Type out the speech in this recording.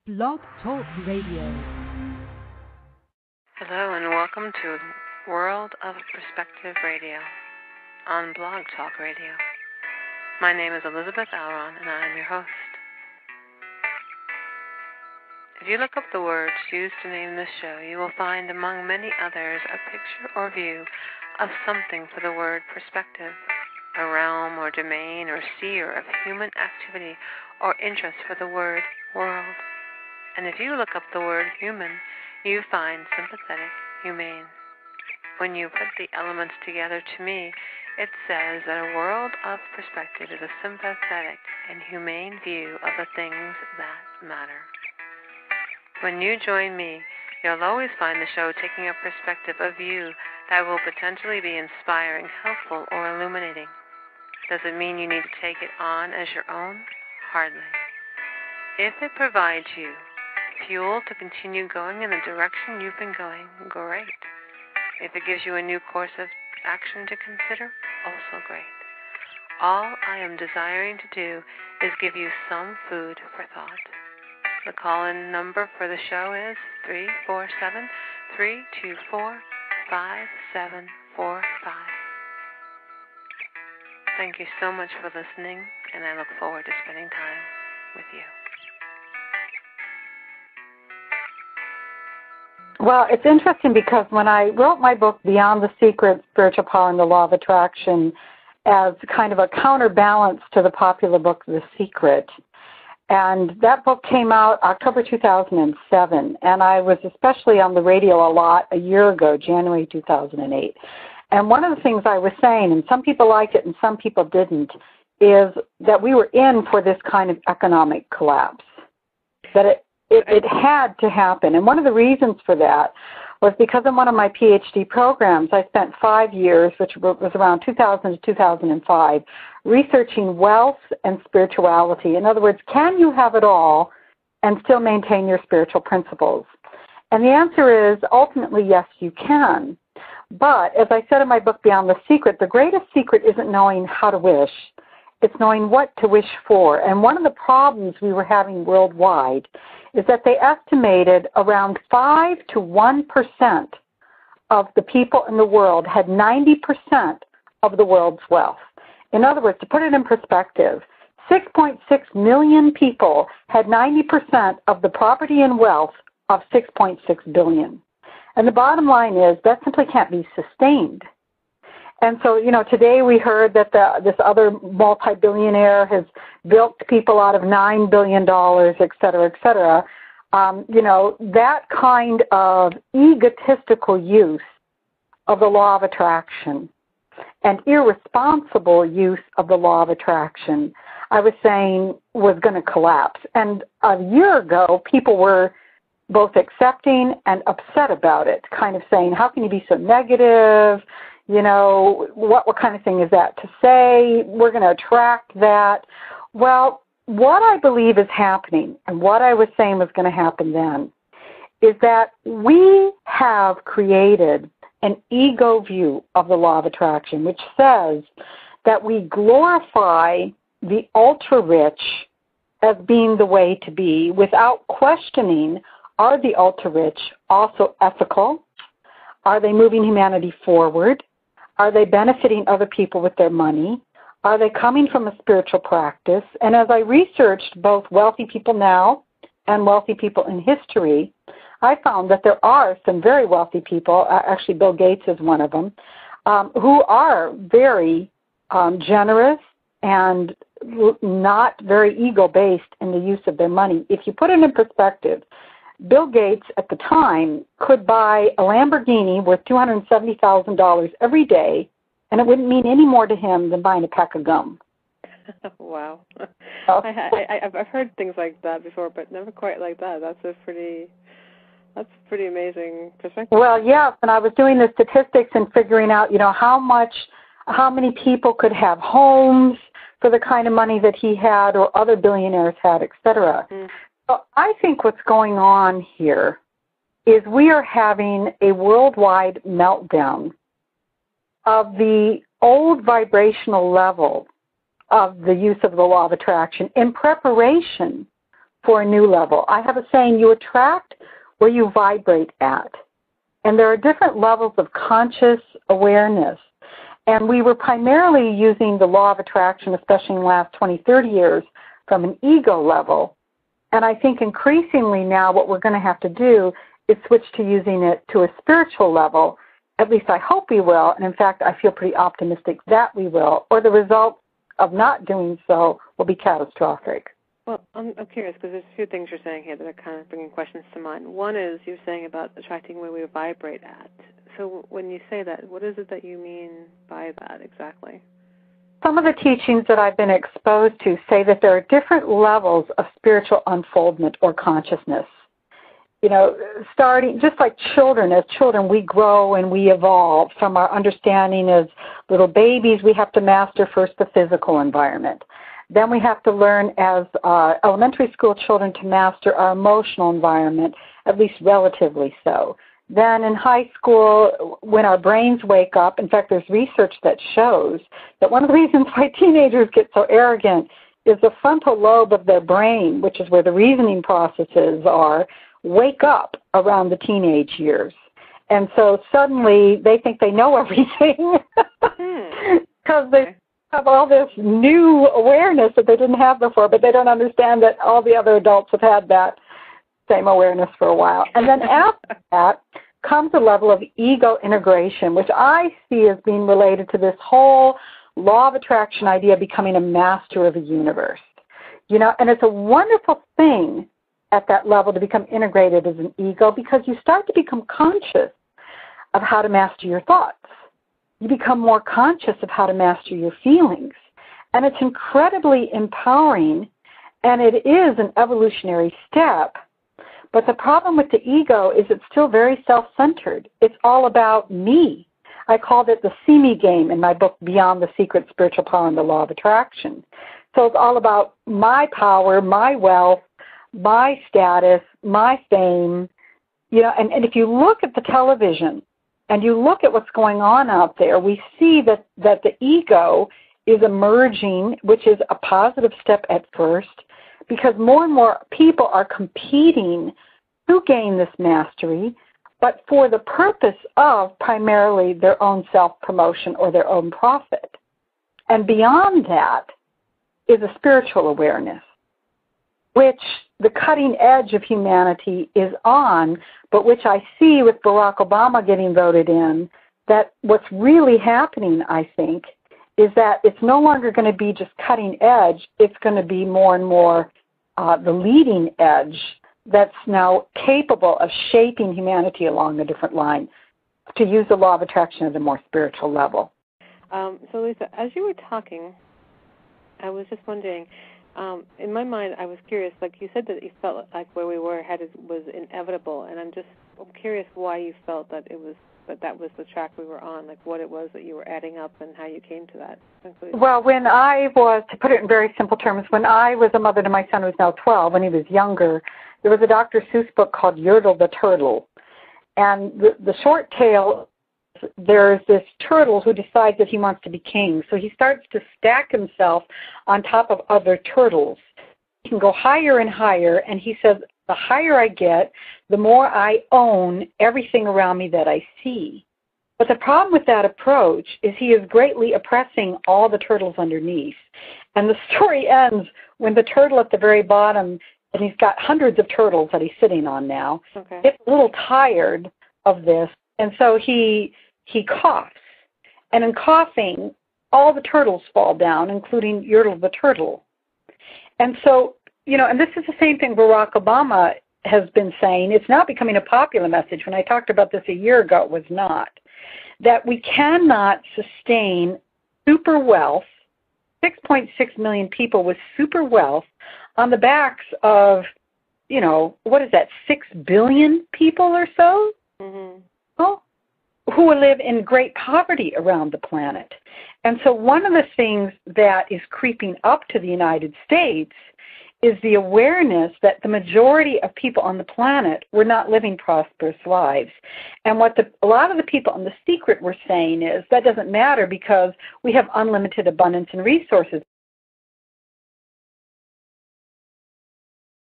Blog Talk Radio. Hello and welcome to World of Perspective Radio on Blog Talk Radio. My name is Elizabeth Alron and I am your host. If you look up the words used to name this show, you will find among many others a picture or view of something for the word perspective, a realm or domain or sphere of human activity or interest for the word world. And if you look up the word human, you find sympathetic, humane. When you put the elements together, to me, it says that a world of perspective is a sympathetic and humane view of the things that matter. When you join me, you'll always find the show taking a perspective of you that will potentially be inspiring, helpful, or illuminating. Does it mean you need to take it on as your own? Hardly. If it provides you fuel to continue going in the direction you've been going, great. If it gives you a new course of action to consider, also great. All I am desiring to do is give you some food for thought. The call-in number for the show is 347-324-5745. Thank you so much for listening, and I look forward to spending time with you. Well, it's interesting because when I wrote my book, Beyond the Secret, Spiritual Power and the Law of Attraction, as kind of a counterbalance to the popular book, The Secret, and that book came out October 2007, and I was especially on the radio a lot a year ago, January 2008. And one of the things I was saying, and some people liked it and some people didn't, is that we were in for this kind of economic collapse, that it had to happen. And one of the reasons for that was because in one of my PhD programs, I spent 5 years, which was around 2000 to 2005, researching wealth and spirituality. In other words, can you have it all and still maintain your spiritual principles? And the answer is ultimately yes, you can. But as I said in my book, Beyond the Secret, the greatest secret isn't knowing how to wish. It's knowing what to wish for. And one of the problems we were having worldwide is that they estimated around 5 to 1% of the people in the world had 90% of the world's wealth. In other words, to put it in perspective, 6.6 million people had 90% of the property and wealth of 6.6 billion. And the bottom line is that simply can't be sustained. And so, today we heard that this other multi-billionaire has bilked people out of $9 billion, et cetera, et cetera. That kind of egotistical use of the law of attraction and irresponsible use of the law of attraction, I was saying, was going to collapse. And a year ago, people were both accepting and upset about it, kind of saying, how can you be so negative? What kind of thing is that to say? We're going to attract that. Well, what I believe is happening, and what I was saying was going to happen then, is that we have created an ego view of the law of attraction, which says that we glorify the ultra-rich as being the way to be without questioning, are the ultra-rich also ethical? Are they moving humanity forward? Are they benefiting other people with their money? Are they coming from a spiritual practice? And as I researched both wealthy people now and wealthy people in history, I found that there are some very wealthy people, actually Bill Gates is one of them, who are very generous and not very ego-based in the use of their money. If you put it in perspective, Bill Gates at the time could buy a Lamborghini worth $270,000 every day, and it wouldn't mean any more to him than buying a pack of gum. Wow. I've heard things like that before, but never quite like that. That's pretty amazing perspective. Well, yes, and I was doing the statistics and figuring out, how many people could have homes for the kind of money that he had or other billionaires had, et cetera. So I think what's going on here is we are having a worldwide meltdown of the old vibrational level of the use of the law of attraction in preparation for a new level. I have a saying, you attract where you vibrate at. And there are different levels of conscious awareness. And we were primarily using the law of attraction, especially in the last 20, 30 years, from an ego level. And I think increasingly now what we're going to have to do is switch to using it to a spiritual level. At least I hope we will. And in fact, I feel pretty optimistic that we will. Or the result of not doing so will be catastrophic. Well, I'm curious because there's a few things you're saying here that are kind of bringing questions to mind. One is you're saying about attracting where we vibrate at. So when you say that, what is it that you mean by that exactly? Some of the teachings that I've been exposed to say that there are different levels of spiritual unfoldment or consciousness. You know, starting just like children, as children we grow and we evolve from our understanding as little babies. We have to master first the physical environment. Then we have to learn as elementary school children to master our emotional environment, at least relatively so. Then in high school, when our brains wake up, in fact, there's research that shows that one of the reasons why teenagers get so arrogant is the frontal lobe of their brain, which is where the reasoning processes are, wake up around the teenage years. And so suddenly they think they know everything because they have all this new awareness that they didn't have before, but they don't understand that all the other adults have had that same awareness for a while. And then after that comes a level of ego integration, which I see as being related to this whole law of attraction idea of becoming a master of the universe. You know, and it's a wonderful thing at that level to become integrated as an ego because you start to become conscious of how to master your thoughts. You become more conscious of how to master your feelings. And it's incredibly empowering, and it is an evolutionary step. But the problem with the ego is it's still very self-centered. It's all about me. I called it the see me game in my book, Beyond the Secret Spiritual Power and the Law of Attraction. So it's all about my power, my wealth, my status, my fame. You know, and if you look at the television and you look at what's going on out there, we see that the ego is emerging, which is a positive step at first, because more and more people are competing to gain this mastery, but for the purpose of primarily their own self-promotion or their own profit. And beyond that is a spiritual awareness, which the cutting edge of humanity is on, but which I see with Barack Obama getting voted in, that what's really happening, I think, is that it's no longer going to be just cutting edge, it's going to be more and more the leading edge that's now capable of shaping humanity along a different line, to use the law of attraction at a more spiritual level. So, Lisa, as you were talking, I was just wondering, in my mind, I was curious, like you said that you felt like where we were headed was inevitable, and I'm curious why you felt that that was the track we were on, like what it was that you were adding up and how you came to that conclusion. Well, when I was, to put it in very simple terms, when I was a mother to my son who was now 12, when he was younger, there was a Dr. Seuss book called Yertle the Turtle. And the short tale, there's this turtle who decides that he wants to be king. So he starts to stack himself on top of other turtles. He can go higher and higher, and he says, the higher I get, the more I own everything around me that I see. But the problem with that approach is he is greatly oppressing all the turtles underneath. And the story ends when the turtle at the very bottom, and he's got hundreds of turtles that he's sitting on now, gets a little tired of this, and so he coughs. And in coughing, all the turtles fall down, including Yertle the turtle. And so, you know, and this is the same thing Barack Obama has been saying. It's not becoming a popular message. When I talked about this a year ago, it was not. That we cannot sustain super wealth, 6.6 million people with super wealth, on the backs of, you know, what is that, 6 billion people or so? Mm-hmm. Well, who will live in great poverty around the planet. And so one of the things that is creeping up to the United States is the awareness that the majority of people on the planet were not living prosperous lives. And what a lot of the people on The Secret were saying is that doesn't matter because we have unlimited abundance and resources.